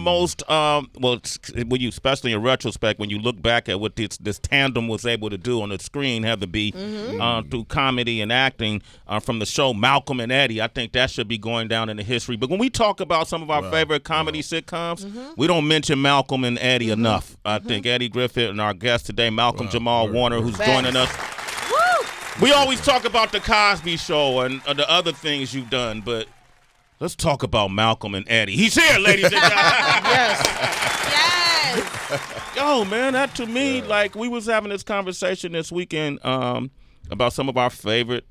most when you, especially in retrospect, when you look back at what this tandem was able to do on the screen, had to be through comedy and acting from the show Malcolm and Eddie. I think that should be going down in the history. But when we talk about some of our favorite comedy sitcoms, we don't mention Malcolm and Eddie enough. I think Eddie Griffin and our guest today, Malcolm-Jamal Warner, who's joining us. We always talk about the Cosby Show and the other things you've done, but let's talk about Malcolm and Eddie. He's here, ladies and gentlemen. Yes. Yo, man, that to me, like, we was having this conversation this weekend about some of our favorite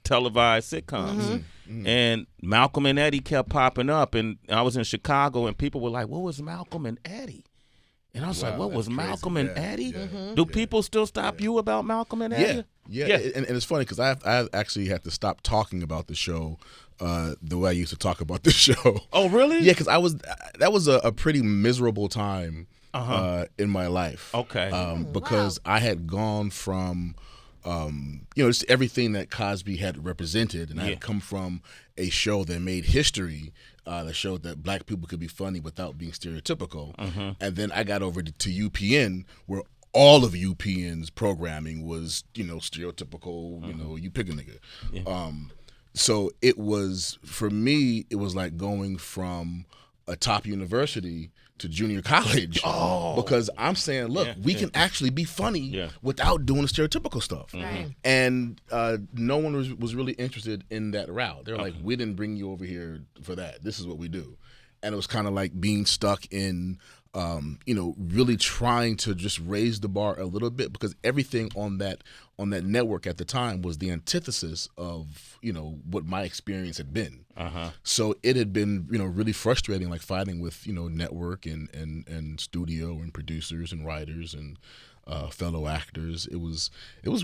televised sitcoms. And Malcolm and Eddie kept popping up, and I was in Chicago, and people were like, what was Malcolm and Eddie? And I was like, what was Malcolm and Eddie? Do people still stop you about Malcolm and Eddie? Yeah. And it's funny because I actually had to stop talking about the show the way I used to talk about the show. Oh, really? Yeah, because that was a pretty miserable time in my life. Okay. Because I had gone from just everything that Cosby had represented, and I had come from a show that made history, that showed that black people could be funny without being stereotypical. And then I got over to UPN, where all of UPN's programming was, stereotypical, you pick a nigga. So it was, for me, it was like going from a top university to junior college, because I'm saying, look, we can actually be funny without doing the stereotypical stuff. And no one was really interested in that route. They're like, we didn't bring you over here for that. This is what we do. And it was kind of like being stuck in, really trying to just raise the bar a little bit, because everything on that network at the time was the antithesis of, what my experience had been. So it had been, really frustrating, like fighting with, network and studio and producers and writers and fellow actors. It was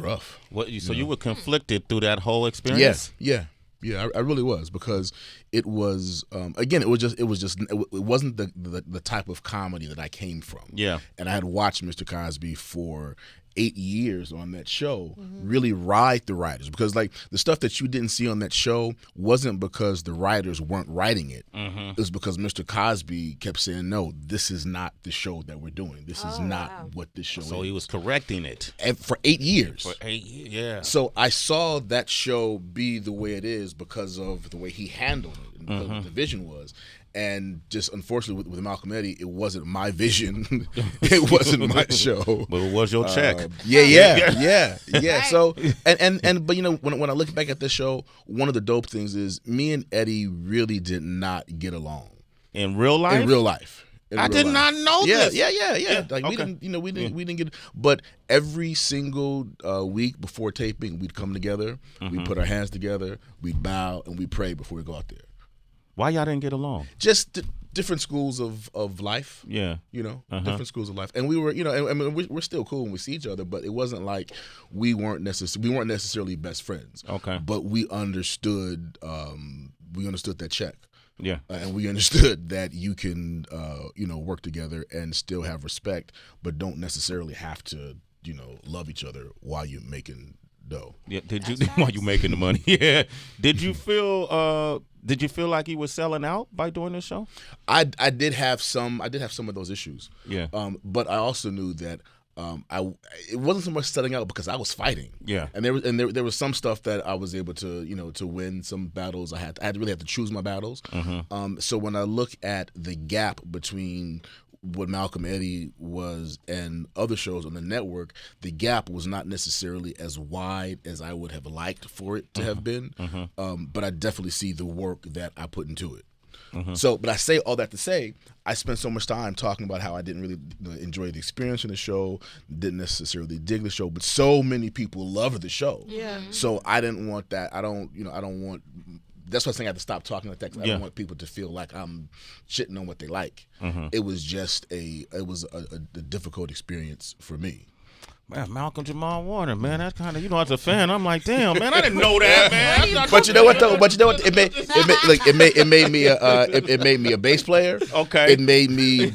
rough. So you were conflicted through that whole experience? Yeah, I really was, because it was it wasn't the type of comedy that I came from. Yeah, and I had watched Mr. Cosby for 8 years on that show, really ride the writers, because like the stuff that you didn't see on that show wasn't because the writers weren't writing it. It was because Mr. Cosby kept saying, no, this is not the show that we're doing. This is not what this show is. So he was correcting it. And for 8 years. For 8 years, yeah. So I saw that show be the way it is because of the way he handled it and because what the vision was. And just unfortunately with Malcolm Eddie, it wasn't my vision. It wasn't my show. But it was your check. Yeah. So but when I look back at this show, one of the dope things is me and Eddie really did not get along. In real life? In real life. I did not know this. Yeah. Like we didn't get. But every single week before taping, we'd come together, we'd put our hands together, we'd bow, and we'd pray before we go out there. Why y'all didn't get along? Just different schools of life. Yeah. Different schools of life. And we were, we're still cool when we see each other, but it wasn't like we weren't necessarily best friends. Okay. But we understood that check. Yeah. And we understood that you can work together and still have respect, but don't necessarily have to, love each other while you're making dough. Yeah. While you making the money? Yeah. Did you feel like he was selling out by doing this show? I did have some of those issues. Yeah. But I also knew that it wasn't so much selling out because I was fighting. Yeah. And there was some stuff that I was able to to win some battles. I really had to choose my battles. So when I look at the gap between what Malcolm Eddie was and other shows on the network, the gap was not necessarily as wide as I would have liked for it to have been. But I definitely see the work that I put into it. So, but I say all that to say, I spent so much time talking about how I didn't really enjoy the experience in the show, didn't necessarily dig the show, but so many people loved the show. Yeah. So I didn't want that. I don't want. That's why I'm saying I had to stop talking like that, because I don't want people to feel like I'm shitting on what they like. It was just a difficult experience for me. Man, Malcolm-Jamal Warner, man, that's kind of, as a fan, I'm like, damn, man, I didn't know that, man. But you know what though? It made me a bass player. Okay. It made me,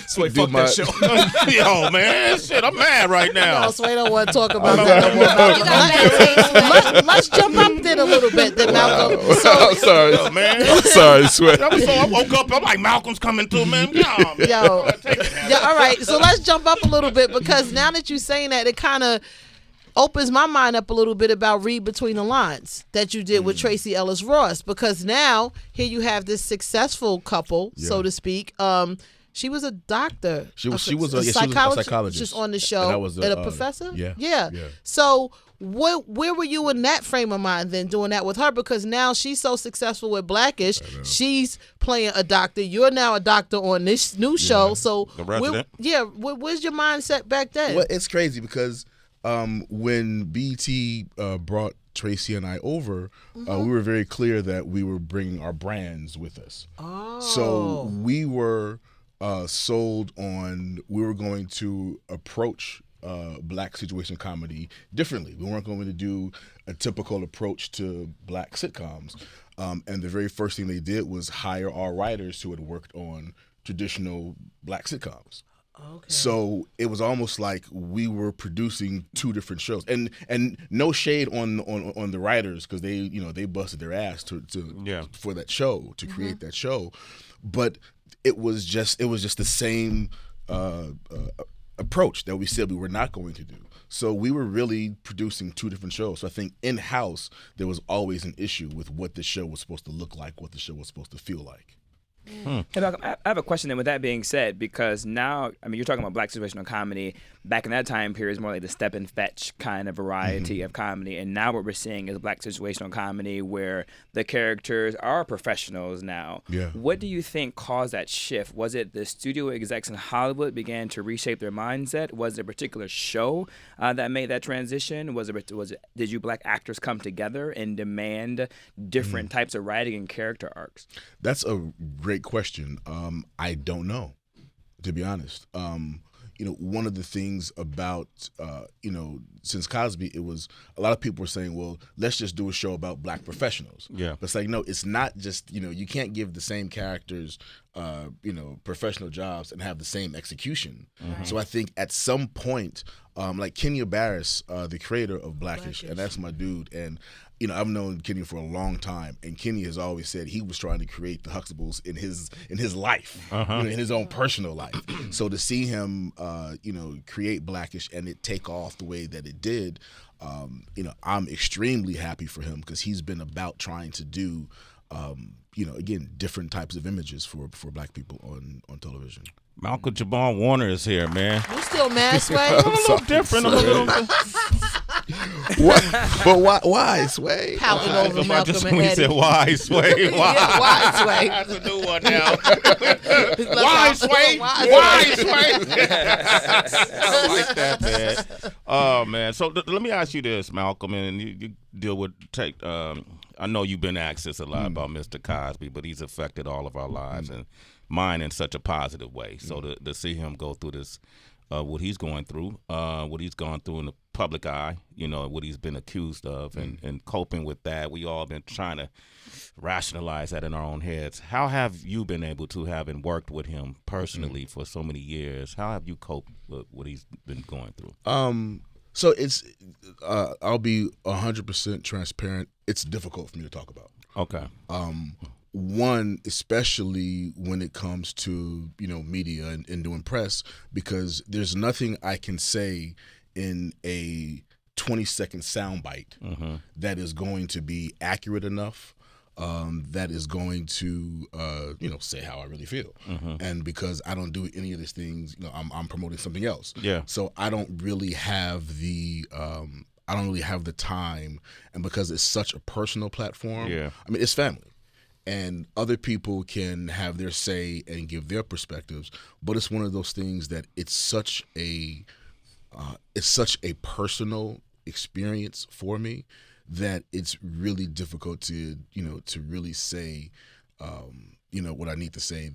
Sway, do fuck my. that show. Yo, man, shit, I'm mad right now. No, Sway don't want to talk about that no more. Let's jump up then a little bit, then Malcolm. I'm sorry, Yo, man. I'm sorry, Sway. So I woke up, I'm like, Malcolm's coming through, man. All right. So let's jump up a little bit, because now that you're saying that, it kind of opens my mind up a little bit about Read Between the Lines that you did with Tracy Ellis Ross, because now here you have this successful couple, so to speak. She was a doctor. She was a psychologist just on the show, and a professor. Yeah. So where were you in that frame of mind then, doing that with her? Because now she's so successful with Blackish. She's playing a doctor. You're now a doctor on this new show. So The Resident. where's your mindset back then? Well, it's crazy because when BT brought Tracy and I over, we were very clear that we were bringing our brands with us. So we were sold on, we were going to approach black situation comedy differently. We weren't going to do a typical approach to black sitcoms. And the very first thing they did was hire our writers who had worked on traditional black sitcoms. Okay. So it was almost like we were producing two different shows, and no shade on the writers, because they busted their ass for that show, to create that show, but it was just the same approach that we said we were not going to do. So we were really producing two different shows. So I think in-house there was always an issue with what the show was supposed to look like, what the show was supposed to feel like. Hey, Malcolm, I have a question then with that being said, because now, you're talking about black situational comedy. Back in that time period, it's more like the step and fetch kind of variety of comedy. And now what we're seeing is black situational comedy where the characters are professionals now. Yeah. What do you think caused that shift? Was it the studio execs in Hollywood began to reshape their mindset? Was it a particular show that made that transition? Did you black actors come together and demand different types of writing and character arcs? That's a great question. I don't know, to be honest. One of the things about, since Cosby, it was a lot of people were saying, well, let's just do a show about black professionals. Yeah. But it's like, no, it's not just, you can't give the same characters, professional jobs and have the same execution. So I think at some point, like Kenya Barris, the creator of Blackish, and that's my dude, and I've known Kenya for a long time, and Kenya has always said he was trying to create the Huxtables in his life, in his own personal life. So to see him, create Blackish and it take off the way that it did, I'm extremely happy for him, because he's been about trying to do, again, different types of images for black people on television. Malcolm-Jamal Warner is here, man. You still mad, Sway? A little different. But why, Sway? Pouting over Malcolm and When he Eddie. said, why, Sway? Why? Yeah, why, Sway? That's a new one now. Why, Sway? Why, Sway? I like that, man. Oh, man. So let me ask you this, Malcolm, and you deal with I know you've been asked this a lot about Mr. Cosby, but he's affected all of our lives and mine in such a positive way. So to see him go through this, what he's going through, what he's gone through in the public eye, what he's been accused of, and coping with that, we all been trying to rationalize that in our own heads. How have you been able to, having worked with him personally for so many years, how have you coped with what he's been going through? So it's, I'll be 100% transparent. It's difficult for me to talk about. Okay. One, especially when it comes to, media and doing press, because there's nothing I can say in a 20-second soundbite that is going to be accurate enough, that is going to, say how I really feel. And because I don't do any of these things, I'm promoting something else. Yeah. So I don't really have the time, and because it's such a personal platform, it's family. And other people can have their say and give their perspectives, but it's one of those things that it's such a personal experience for me that it's really difficult to really say what I need to say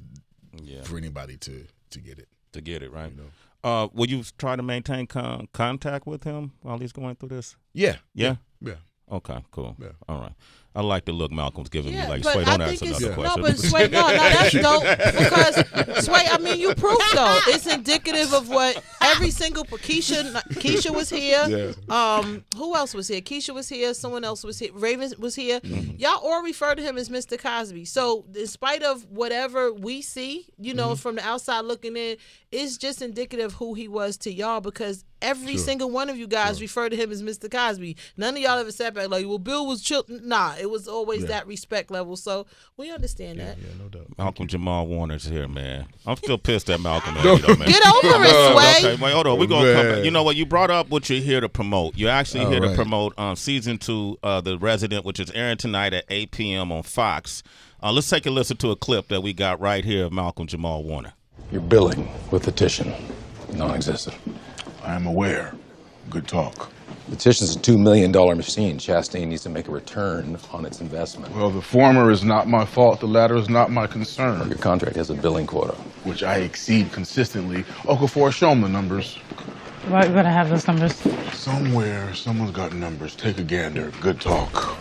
for anybody to get it. To get it right. Will you try to maintain contact with him while he's going through this? Yeah. Yeah? Yeah. Okay, cool. Yeah. All right. I like the look Malcolm's giving me. Like, but Sway, I don't ask think another it's, question. No, but Sway, no, that's dope because Sway, I mean, you proof though. It's indicative of what every single Keisha was here. Yeah. Who else was here? Keisha was here. Someone else was here. Raven was here. Mm-hmm. Y'all all refer to him as Mr. Cosby. So, in spite of whatever we see, you know, from the outside looking in, it's just indicative of who he was to y'all because every single one of you guys refer to him as Mr. Cosby. None of y'all ever sat back like, well, Bill was chill. Nah, it was always that respect level. So we understand that. Yeah, no doubt. Malcolm-Jamal Warner's here, man. I'm still pissed at Malcolm. Though, man. Get over it, Sway. Okay, wait, hold on. We're going to come back. You know what? You brought up what you're here to promote. You're actually here to promote season 2, The Resident, which is airing tonight at 8 p.m. on Fox. Let's take a listen to a clip that we got right here of Malcolm-Jamal Warner. You're billing with the Titian. Non-existent. I am aware. Good talk. The Titian's a $2 million machine. Chastain needs to make a return on its investment. Well, the former is not my fault. The latter is not my concern. Your contract has a billing quota. Which I exceed consistently. Okafor, show them the numbers. Why you gotta have those numbers? Somewhere, someone's got numbers. Take a gander. Good talk.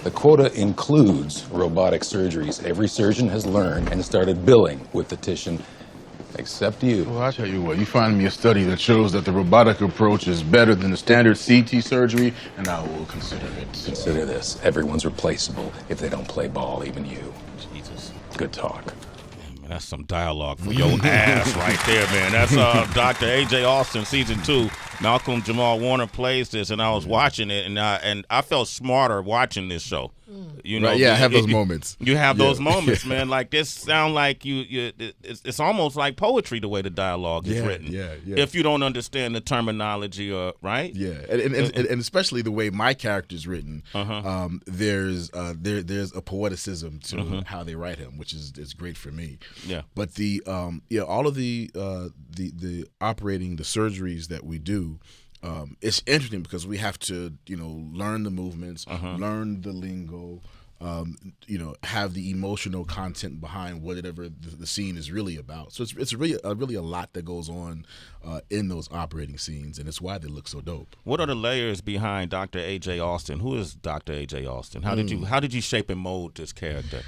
The quota includes robotic surgeries. Every surgeon has learned and started billing with the Titian, except you. Well, I tell you what, you find me a study that shows that the robotic approach is better than the standard CT surgery, and I will consider it. Consider this. Everyone's replaceable if they don't play ball, even you. Jesus. Good talk. Man, that's some dialogue for your ass right there, man. That's Dr. A.J. Austin, season 2. Malcolm-Jamal Warner plays this, and I was watching it, and I felt smarter watching this show. You know, right, yeah, I have those moments. You have those moments, man. Like this sound like it's almost like poetry the way the dialogue is written. Yeah. If you don't understand the terminology, right? Yeah, and especially the way my character's written. There's a poeticism to how they write him, which is great for me. Yeah. But the all of the operating the surgeries that we do. It's interesting because we have to, learn the movements, learn the lingo, have the emotional content behind whatever the scene is really about. So it's really a lot that goes on in those operating scenes, and it's why they look so dope. What are the layers behind Dr. A.J. Austin? Who is Dr. A.J. Austin? How did you shape and mold this character?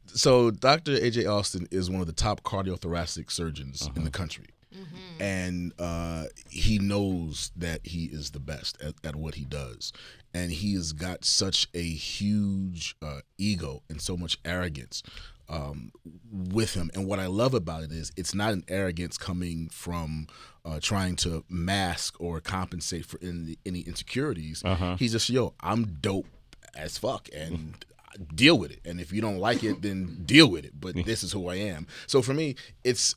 So Dr. A.J. Austin is one of the top cardiothoracic surgeons in the country. And he knows that he is the best at what he does. And he has got such a huge ego and so much arrogance with him. And what I love about it is it's not an arrogance coming from trying to mask or compensate for any insecurities. He's just, I'm dope as fuck, and deal with it. And if you don't like it, then deal with it. But this is who I am. So for me, it's...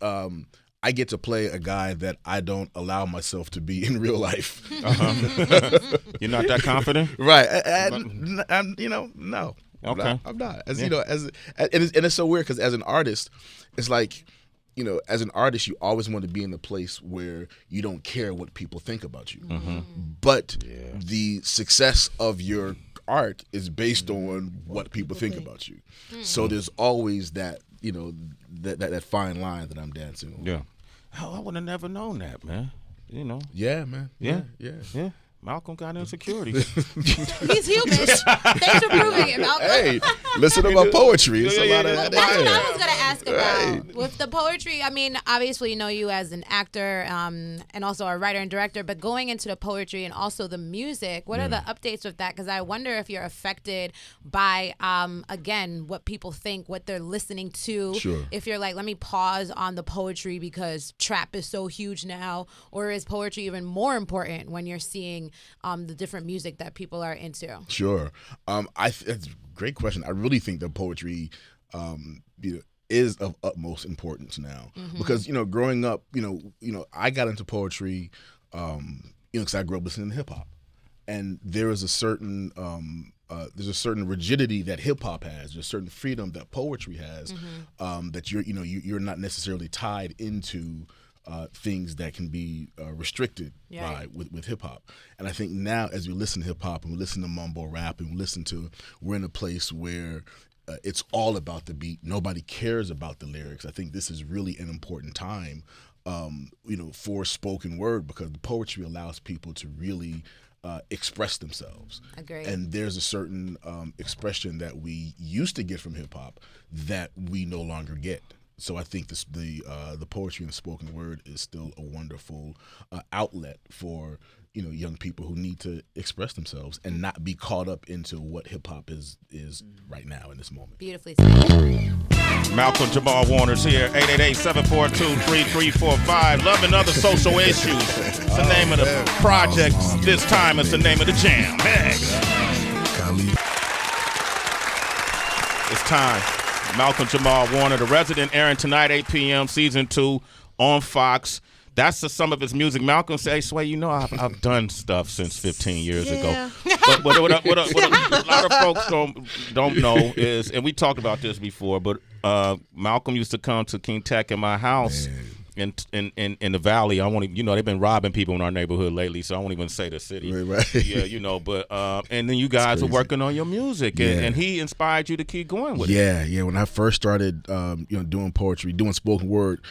I get to play a guy that I don't allow myself to be in real life. You're not that confident, right? I'm no. Okay, I'm not. And it's so weird because as an artist, it's like, as an artist, you always want to be in the place where you don't care what people think about you. But the success of your art is based on what people think about you. So there's always that, that fine line that I'm dancing on. Yeah. I would have never known that, man. Yeah, man. Yeah. Malcolm got insecurities. He's human. Thanks for proving it, Malcolm. Hey, listen to my poetry. It's a lot of that. That's what I was going to ask about. Right. With the poetry, I mean, obviously you know you as an actor and also a writer and director, but going into the poetry and also the music, what are the updates with that? Because I wonder if you're affected by, again, what people think, what they're listening to. Sure. If you're like, let me pause on the poetry because trap is so huge now, or is poetry even more important when you're seeing the different music that people are into? Sure. That's a great question. I really think that poetry is of utmost importance now because, growing up, I got into poetry, because I grew up listening to hip hop, and there is a certain there's a certain rigidity that hip hop has. There's a certain freedom that poetry has that you're not necessarily tied into things that can be restricted by with hip hop. And I think now, as we listen to hip hop and we listen to mumble rap and we're in a place where it's all about the beat. Nobody cares about the lyrics. I think this is really an important time for spoken word, because the poetry allows people to really express themselves. Agreed. And there's a certain expression that we used to get from hip hop that we no longer get. So I think the poetry and the spoken word is still a wonderful outlet for young people who need to express themselves and not be caught up into what hip hop is right now in this moment. Beautifully said. Malcolm-Jamal Warner's here, 888-742-3345. Love and other social issues. It's the name of the project. This time it's the name of the jam. Hey. It's time. Malcolm-Jamal Warner, the resident, airing tonight, 8 p.m., season 2 on Fox. That's some of his music. Malcolm said, Sway, I've done stuff since 15 years ago. But what a lot of folks don't know is, and we talked about this before, but Malcolm used to come to King Tech in my house in the Valley. I won't even, they've been robbing people in our neighborhood lately, so I won't even say the city. Right. Yeah, but and then you guys were working on your music, and he inspired you to keep going with it. Yeah. When I first started, doing poetry, doing spoken word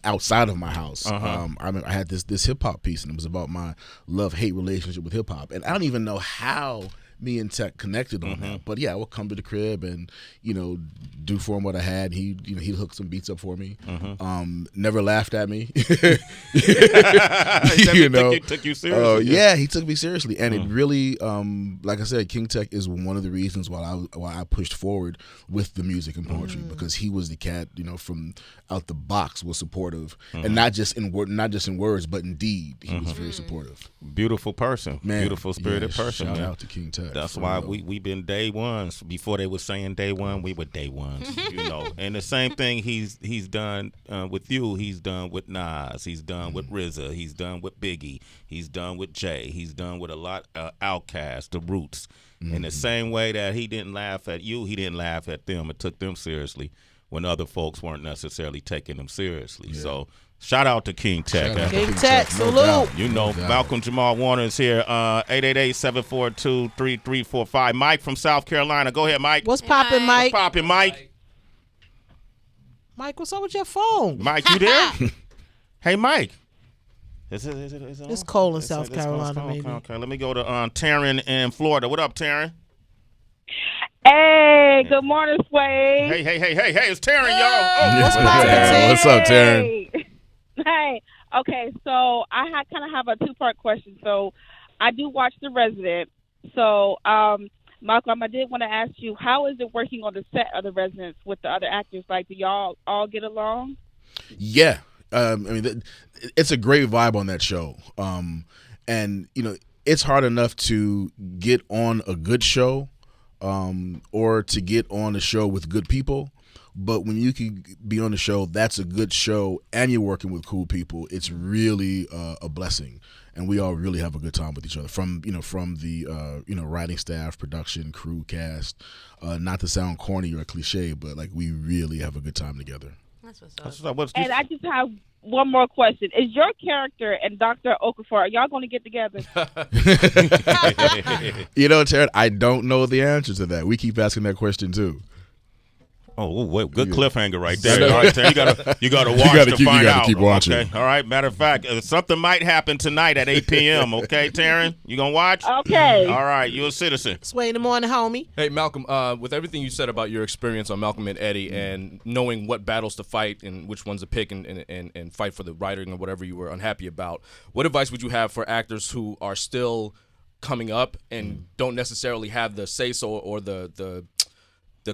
outside of my house, I had this hip hop piece, and it was about my love-hate relationship with hip hop, and I don't even know how me and Tech connected on that. But yeah, I would come to the crib and do for him what I had. He'd hook some beats up for me. Never laughed at me. He took you seriously. Yeah, he took me seriously, and it really, like I said, King Tech is one of the reasons why I pushed forward with the music and poetry, because he was the cat, from out the box, was supportive, and not just in words, but in deed. He was very supportive. Beautiful person, beautiful spirited person. Shout out to King Tech. That's why we been day ones. Before they were saying day one, we were day ones. And the same thing he's done with you. He's done with Nas. He's done with RZA. He's done with Biggie. He's done with Jay. He's done with a lot Outkast, the Roots. In the same way that he didn't laugh at you, he didn't laugh at them and took them seriously when other folks weren't necessarily taking them seriously. Yeah. So shout out to King Tech. King Tech, salute. Malcolm-Jamal Warner is here. 888-742-3345. Mike from South Carolina. Go ahead, Mike. What's poppin', Mike? What's poppin', Mike? Mike, what's up with your phone? Mike, you there? Hey, Mike. Is it it's cold in South Carolina, maybe. Okay, let me go to Taryn in Florida. What up, Taryn? Hey, good morning, Sway. Hey, it's Taryn, y'all. What's poppin', What's up, Taryn? Hey, okay, so I kind of have a two-part question. So I do watch The Resident. So, Malcolm, I did want to ask you, how is it working on the set of The Resident with the other actors? Like, do y'all all get along? Yeah. It's a great vibe on that show. And, it's hard enough to get on a good show or to get on a show with good people. But when you can be on the show, that's a good show, and you're working with cool people, it's really a blessing. And we all really have a good time with each other. From the writing staff, production, crew, cast. Not to sound corny or cliche, but like we really have a good time together. That's what's up. And I just have one more question. Is your character and Dr. Okafor, are y'all going to get together? Taryn, I don't know the answer to that. We keep asking that question too. Oh, wait, good cliffhanger right there. All right, Taryn, you got to watch to find out. Keep watching. Okay, all right. Matter of fact, something might happen tonight at 8 p.m. Okay, Taryn, you gonna watch? Okay. All right, you're a citizen. Sway in the morning, homie. Hey, Malcolm. With everything you said about your experience on Malcolm and Eddie, and knowing what battles to fight and which ones to pick and fight for the writing or whatever you were unhappy about, what advice would you have for actors who are still coming up and don't necessarily have the say-so or the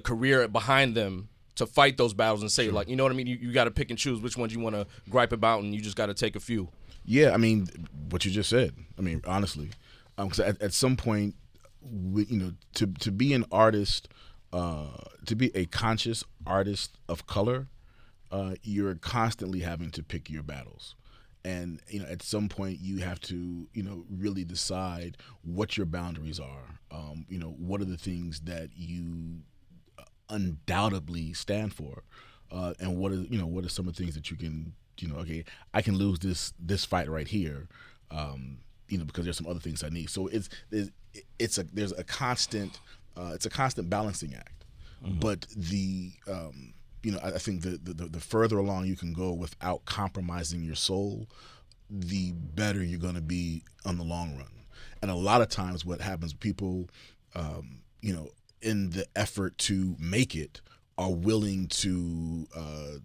career behind them to fight those battles and say, like, you know what I mean? You got to pick and choose which ones you want to gripe about, and you just got to take a few. Yeah, what you just said. Honestly, because at some point, to be an artist, to be a conscious artist of color, you're constantly having to pick your battles. And, at some point you have to, really decide what your boundaries are. What are the things that you undoubtedly stand for, and what are some of the things that you can, okay, I can lose this fight right here, because there's some other things I need. So it's a constant balancing act. But the I think the further along you can go without compromising your soul, the better you're going to be on the long run. And a lot of times what happens, people, in the effort to make it, are willing to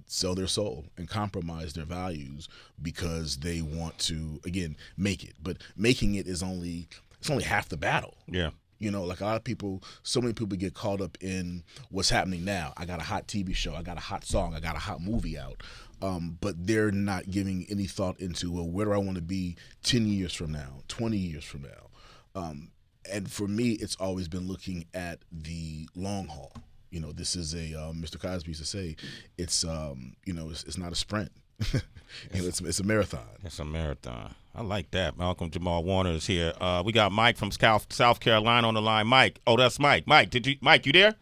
sell their soul and compromise their values because they want to, again, make it. But making it it's only half the battle. Yeah. Like a lot of people, so many people get caught up in what's happening now. I got a hot TV show, I got a hot song, I got a hot movie out. But they're not giving any thought into, well, where do I want to be 10 years from now, 20 years from now? And for me, it's always been looking at the long haul. This is Mr. Cosby used to say, it's not a sprint. It's a marathon. It's a marathon. I like that. Malcolm-Jamal Warner is here. We got Mike from South Carolina on the line. Mike. Oh, that's Mike. Mike, you there?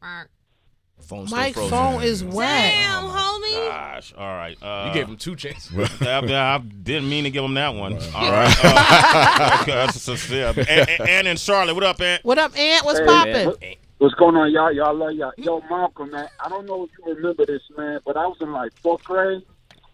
Mike's phone is whack. Damn, homie. Gosh. All right. You gave him 2 chances. I didn't mean to give him that one. All right. Ann in Charlotte. What up, Ann? What up, Ant? What's poppin'? What's going on, y'all? Y'all love y'all. Yo, Malcolm, man, I don't know if you remember this, man, but I was in like 4th grade,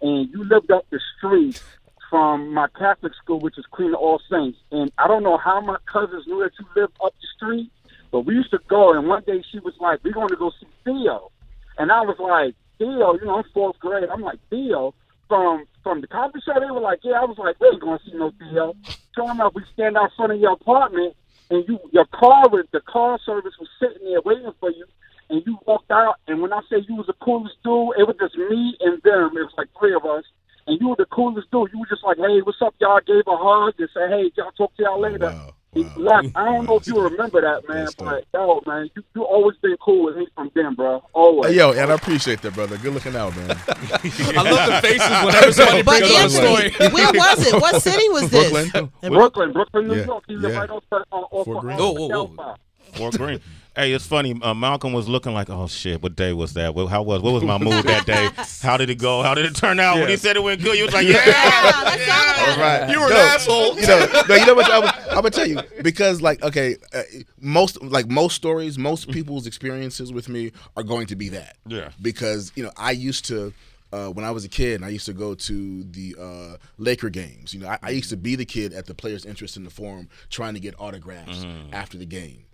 and you lived up the street from my Catholic school, which is Queen of All Saints. And I don't know how my cousins knew that you lived up the street, but we used to go, and one day she was like, we're going to go see Theo. And I was like, Theo, I'm 4th grade. I'm like, Theo? From the Cosby show? They were like, yeah. I was like, we ain't going to see no Theo. Sure enough, we stand out front of your apartment, and the car service was sitting there waiting for you, and you walked out, and when I say you was the coolest dude, it was just me and them. It was like 3 of us, and you were the coolest dude. You were just like, hey, what's up, y'all? Gave a hug and said, hey, y'all talk to y'all later. Wow. Like, I don't know if you remember that, man, but yo, man, you always been cool with me from them, bro. Always. Hey, yo, and I appreciate that, brother. Good looking out, man. I love the faces whenever somebody brings up a story. Where was it? What city was this? Brooklyn, New York. He's right off Fort Greene. Fort Greene. Hey, it's funny. Malcolm was looking like, oh shit, what day was that? What was my mood that day? How did it go? How did it turn out? When he said it went good, you was like, yeah. All right. You were an asshole. You know what? I'm gonna tell you, because most stories, most people's experiences with me are going to be that. Yeah. Because I used to. When I was a kid, I used to go to the Laker games. I used to be the kid at the Players Interest in the Forum trying to get autographs after the game.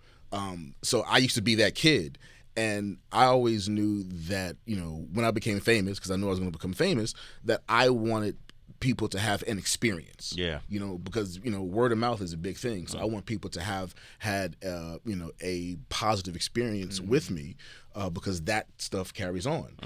So I used to be that kid. And I always knew that, when I became famous, because I knew I was going to become famous, that I wanted people to have an experience. Yeah. Because, word of mouth is a big thing. So I want people to have had, a positive experience with me. Because that stuff carries on.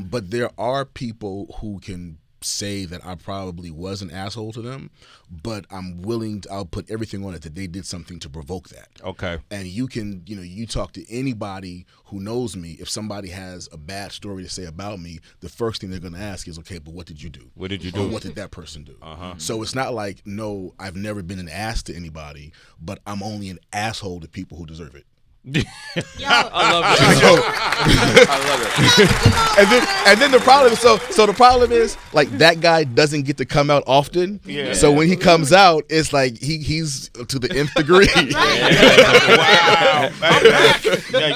But there are people who can say that I probably was an asshole to them, but I'll put everything on it that they did something to provoke that. Okay. And you can, you talk to anybody who knows me. If somebody has a bad story to say about me, the first thing they're going to ask is, okay, but what did you do? What did you do? Or what did that person do? So it's not like, no, I've never been an ass to anybody, but I'm only an asshole to people who deserve it. I love it. I love it. And then the problem, so the problem is, like, that guy doesn't get to come out often. Yeah. So when he comes out, it's like he's to the nth degree. Wow.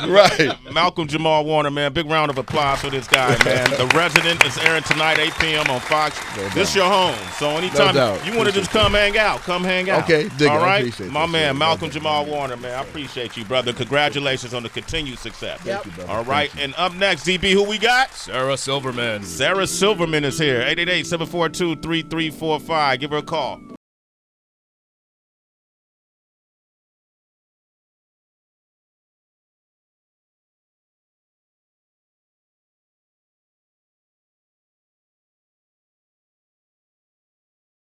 Right. Malcolm-Jamal Warner, man. Big round of applause for this guy, man. The Resident is airing tonight, 8 p.m. on Fox. This your home. So anytime you want to just come hang out, come hang out. Okay, dig it. All right? Appreciate My that, man, sir. Malcolm-Jamal Warner, man. I appreciate you, brother. Congratulations on the continued success. Thank you, brother. All right. And up next, DB, who we got? Sarah Silverman. Sarah Silverman is here. 888-742-3345. Give her a call.